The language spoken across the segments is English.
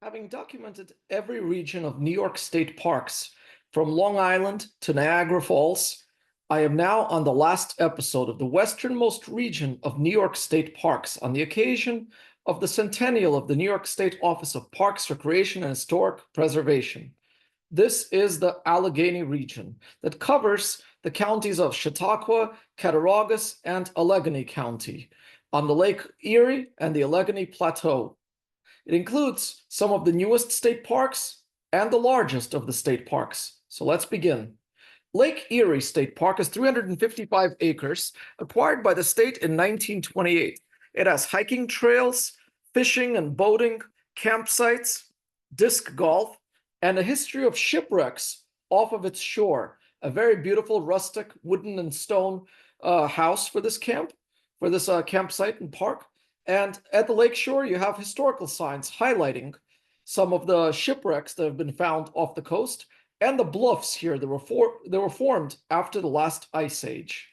Having documented every region of New York State parks, from Long Island to Niagara Falls, I am now on the last episode of the westernmost region of New York State Parks on the occasion of the centennial of the New York State Office of Parks, Recreation, and Historic Preservation. This is the Allegany region that covers the counties of Chautauqua, Cattaraugus, and Allegany County on the Lake Erie and the Allegany Plateau. It includes some of the newest state parks and the largest of the state parks. So let's begin. Lake Erie State Park is 355 acres, acquired by the state in 1928. It has hiking trails, fishing and boating, campsites, disc golf, and a history of shipwrecks off of its shore. A very beautiful rustic wooden and stone house for this campsite and park. And at the lakeshore, you have historical signs highlighting some of the shipwrecks that have been found off the coast and the bluffs here that were formed after the last ice age.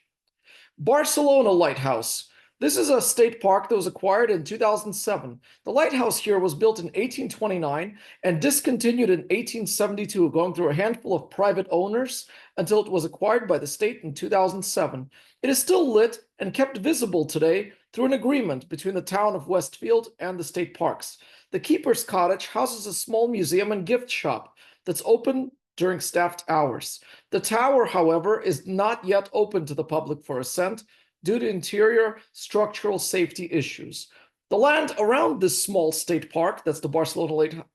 Barcelona Lighthouse. This is a state park that was acquired in 2007. The lighthouse here was built in 1829 and discontinued in 1872, going through a handful of private owners until it was acquired by the state in 2007. It is still lit and kept visible today through an agreement between the town of Westfield and the state parks. The keeper's cottage houses a small museum and gift shop that's open during staffed hours. The tower, however, is not yet open to the public for ascent due to interior structural safety issues. The land around this small state park, that's the Barcelona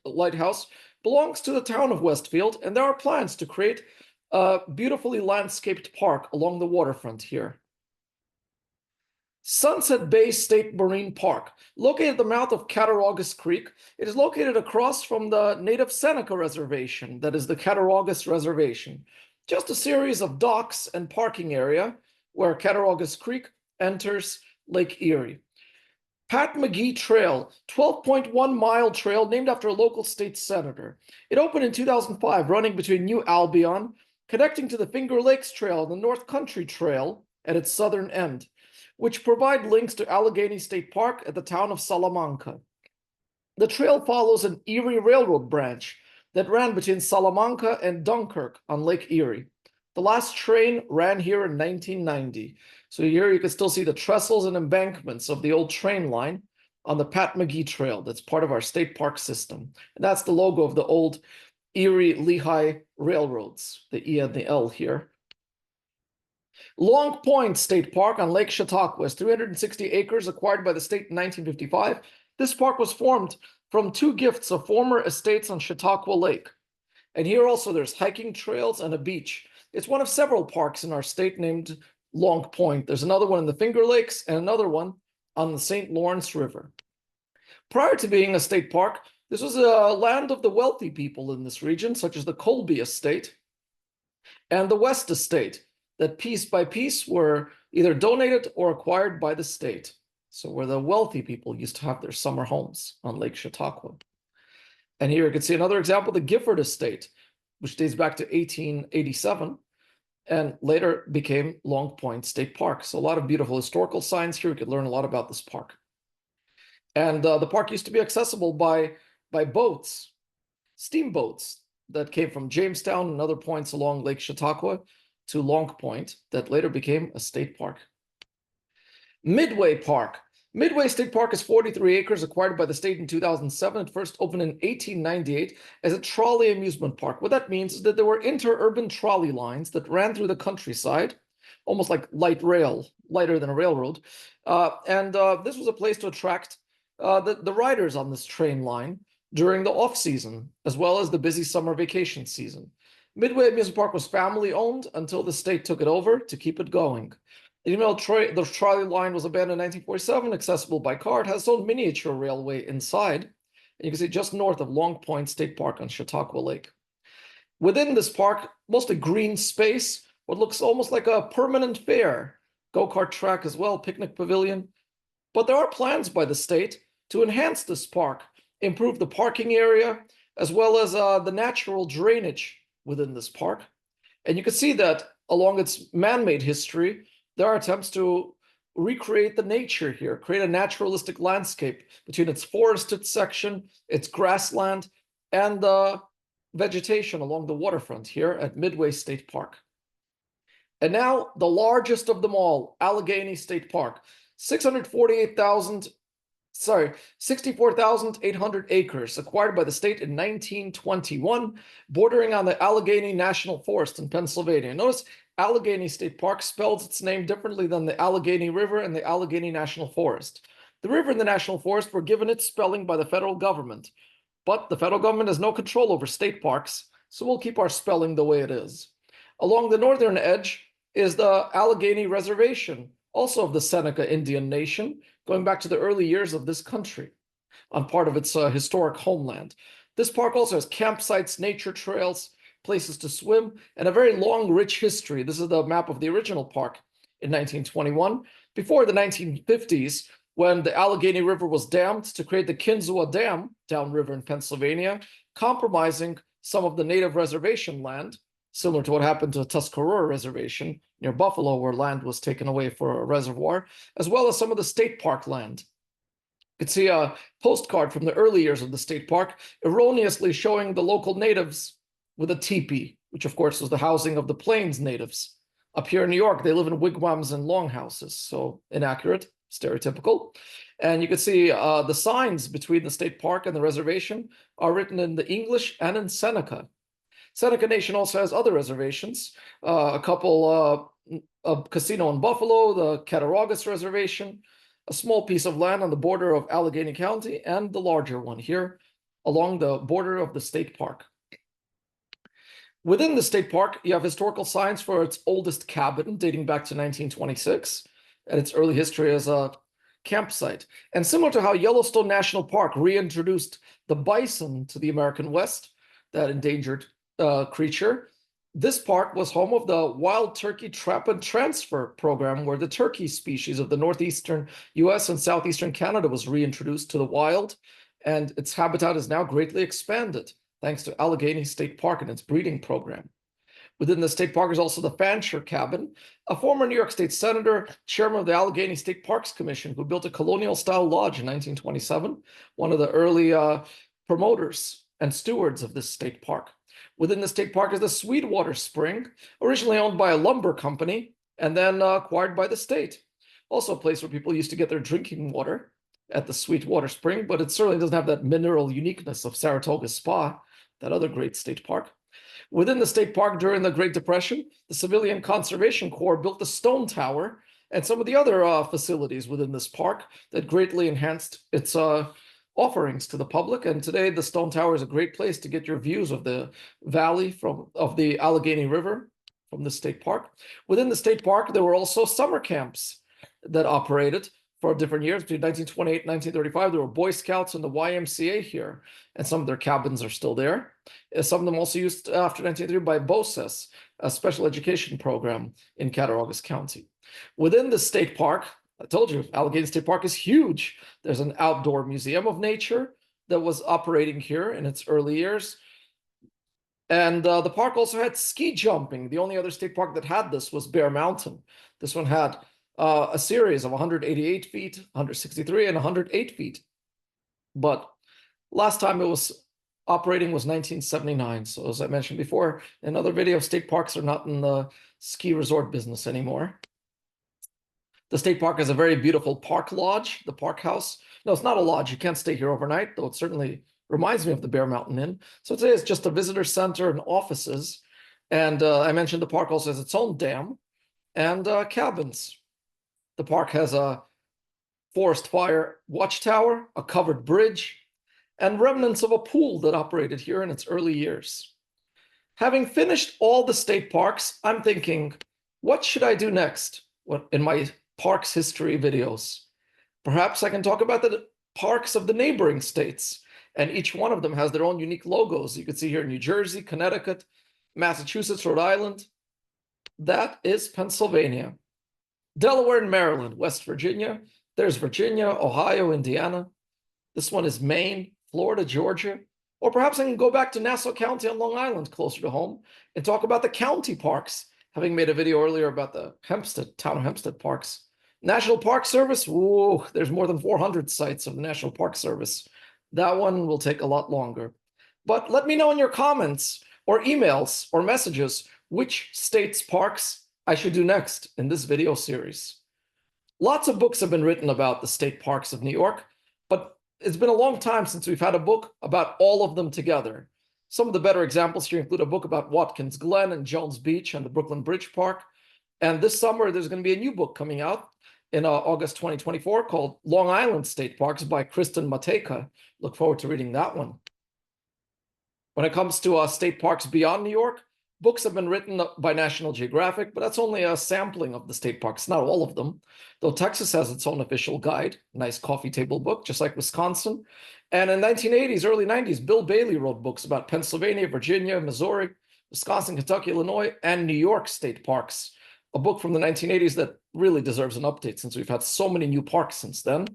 Lighthouse, belongs to the town of Westfield, and there are plans to create a beautifully landscaped park along the waterfront here. Sunset Bay State Marine Park, located at the mouth of Cattaraugus Creek. It is located across from the native Seneca Reservation, that is the Cattaraugus Reservation. Just a series of docks and parking area where Cattaraugus Creek enters Lake Erie. Pat McGee Trail, 12.1-mile trail named after a local state senator. It opened in 2005, running between New Albion, connecting to the Finger Lakes Trail and the North Country Trail at its southern end, which provide links to Allegany State Park at the town of Salamanca. The trail follows an Erie Railroad branch that ran between Salamanca and Dunkirk on Lake Erie. The last train ran here in 1990. So here you can still see the trestles and embankments of the old train line on the Pat McGee Trail. That's part of our state park system. And that's the logo of the old Erie-Lehigh railroads, the E and the L here. Long Point State Park on Lake Chautauqua is 360 acres acquired by the state in 1955. This park was formed from two gifts of former estates on Chautauqua Lake. And here also there's hiking trails and a beach. It's one of several parks in our state named Long Point. There's another one in the Finger Lakes and another one on the St. Lawrence River. Prior to being a state park, this was a land of the wealthy people in this region, such as the Colby Estate and the West Estate, that piece by piece were either donated or acquired by the state. So where the wealthy people used to have their summer homes on Lake Chautauqua. And here you can see another example, the Gifford Estate, which dates back to 1887 and later became Long Point State Park. So a lot of beautiful historical signs here. We could learn a lot about this park. And the park used to be accessible by boats, steamboats that came from Jamestown and other points along Lake Chautauqua to Long Point that later became a state park. Midway Park. Midway State Park is 43 acres acquired by the state in 2007. It first opened in 1898 as a trolley amusement park. What that means is that there were interurban trolley lines that ran through the countryside, almost like light rail, lighter than a railroad. This was a place to attract the riders on this train line during the off-season, as well as the busy summer vacation season. Midway Amusement Park was family-owned until the state took it over to keep it going. Even though the trolley line was abandoned in 1947, accessible by car, it has its own miniature railway inside. And you can see just north of Long Point State Park on Chautauqua Lake. Within this park, mostly green space, what looks almost like a permanent fair, go-kart track as well, picnic pavilion. But there are plans by the state to enhance this park, improve the parking area, as well as the natural drainage within this park. And you can see that along its man-made history, there are attempts to recreate the nature here, create a naturalistic landscape between its forested section, its grassland, and the vegetation along the waterfront here at Midway State Park. And now the largest of them all, Allegany State Park, 64,800 acres, acquired by the state in 1921, bordering on the Allegany National Forest in Pennsylvania. Notice Allegany State Park spells its name differently than the Allegheny River and the Allegany National Forest. The river and the National Forest were given its spelling by the federal government, but the federal government has no control over state parks, so we'll keep our spelling the way it is. Along the northern edge is the Allegany Reservation, also of the Seneca Indian Nation, going back to the early years of this country, on part of its historic homeland. This park also has campsites, nature trails, places to swim, and a very long, rich history. This is the map of the original park in 1921. Before the 1950s, when the Allegheny River was dammed to create the Kinzua Dam downriver in Pennsylvania, compromising some of the native reservation land, similar to what happened to Tuscarora Reservation near Buffalo, where land was taken away for a reservoir, as well as some of the state park land. You can see a postcard from the early years of the state park, erroneously showing the local natives with a teepee, which of course was the housing of the Plains natives. Up here in New York, they live in wigwams and longhouses, so inaccurate, stereotypical. And you can see the signs between the state park and the reservation are written in the English and in Seneca. Seneca Nation also has other reservations, a couple, a casino in Buffalo, the Cattaraugus Reservation, a small piece of land on the border of Allegheny County, and the larger one here along the border of the state park. Within the state park, you have historical signs for its oldest cabin dating back to 1926 and its early history as a campsite. And similar to how Yellowstone National Park reintroduced the bison to the American West, that endangered creature, this park was home of the wild turkey trap and transfer program, where the turkey species of the northeastern US and southeastern Canada was reintroduced to the wild, and its habitat is now greatly expanded thanks to Allegany State Park and its breeding program. Within the state park is also the Fancher cabin, a former New York State senator, chairman of the Allegany State Parks Commission, who built a colonial-style lodge in 1927, one of the early promoters and stewards of this state park. Within the state park is the Sweetwater Spring, originally owned by a lumber company and then acquired by the state. Also a place where people used to get their drinking water at the Sweetwater Spring, but it certainly doesn't have that mineral uniqueness of Saratoga Spa, that other great state park. Within the state park during the Great Depression, the Civilian Conservation Corps built the Stone Tower and some of the other facilities within this park that greatly enhanced its offerings to the public. And today the Stone Tower is a great place to get your views of the valley of the Allegheny River from the state park. Within the state park, there were also summer camps that operated for different years. Between 1928 and 1935, there were Boy Scouts and the YMCA here, and some of their cabins are still there. Some of them also used after 1933 by BOCES, a special education program in Cattaraugus County. Within the state park, I told you, Allegany State Park is huge. There's an outdoor museum of nature that was operating here in its early years. And the park also had ski jumping. The only other state park that had this was Bear Mountain. This one had a series of 188 feet, 163, and 108 feet. But last time it was operating was 1979. So as I mentioned before, in another video, state parks are not in the ski resort business anymore. The state park has a very beautiful park lodge, the Park House. No, it's not a lodge. You can't stay here overnight, though it certainly reminds me of the Bear Mountain Inn. So today it's just a visitor center and offices. And I mentioned the park also has its own dam and cabins. The park has a forest fire watchtower, a covered bridge, and remnants of a pool that operated here in its early years. Having finished all the state parks, I'm thinking, what should I do next in my parks history videos? Perhaps I can talk about the parks of the neighboring states, and each one of them has their own unique logos. You can see here New Jersey, Connecticut, Massachusetts, Rhode Island. That is Pennsylvania. Delaware and Maryland, West Virginia. There's Virginia, Ohio, Indiana. This one is Maine, Florida, Georgia. Or perhaps I can go back to Nassau County on Long Island, closer to home, and talk about the county parks, having made a video earlier about the town of Hempstead parks National Park Service, ooh, there's more than 400 sites of the National Park Service. That one will take a lot longer. But let me know in your comments or emails or messages which state's parks I should do next in this video series. Lots of books have been written about the state parks of New York, but it's been a long time since we've had a book about all of them together. Some of the better examples here include a book about Watkins Glen and Jones Beach and the Brooklyn Bridge Park. And this summer, there's going to be a new book coming out in August 2024 called Long Island State Parks by Kristen Matejka. Look forward to reading that one. When it comes to state parks beyond New York, books have been written by National Geographic, but that's only a sampling of the state parks, not all of them. Though Texas has its own official guide, nice coffee table book, just like Wisconsin. And in 1980s, early 90s, Bill Bailey wrote books about Pennsylvania, Virginia, Missouri, Wisconsin, Kentucky, Illinois, and New York state parks. A book from the 1980s that really deserves an update since we've had so many new parks since then.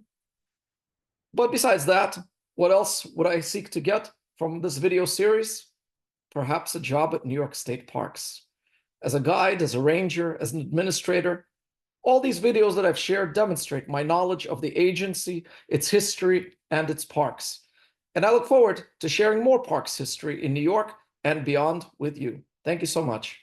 But besides that, what else would I seek to get from this video series? Perhaps a job at New York State Parks. As a guide, as a ranger, as an administrator, all these videos that I've shared demonstrate my knowledge of the agency, its history, and its parks. And I look forward to sharing more parks history in New York and beyond with you. Thank you so much.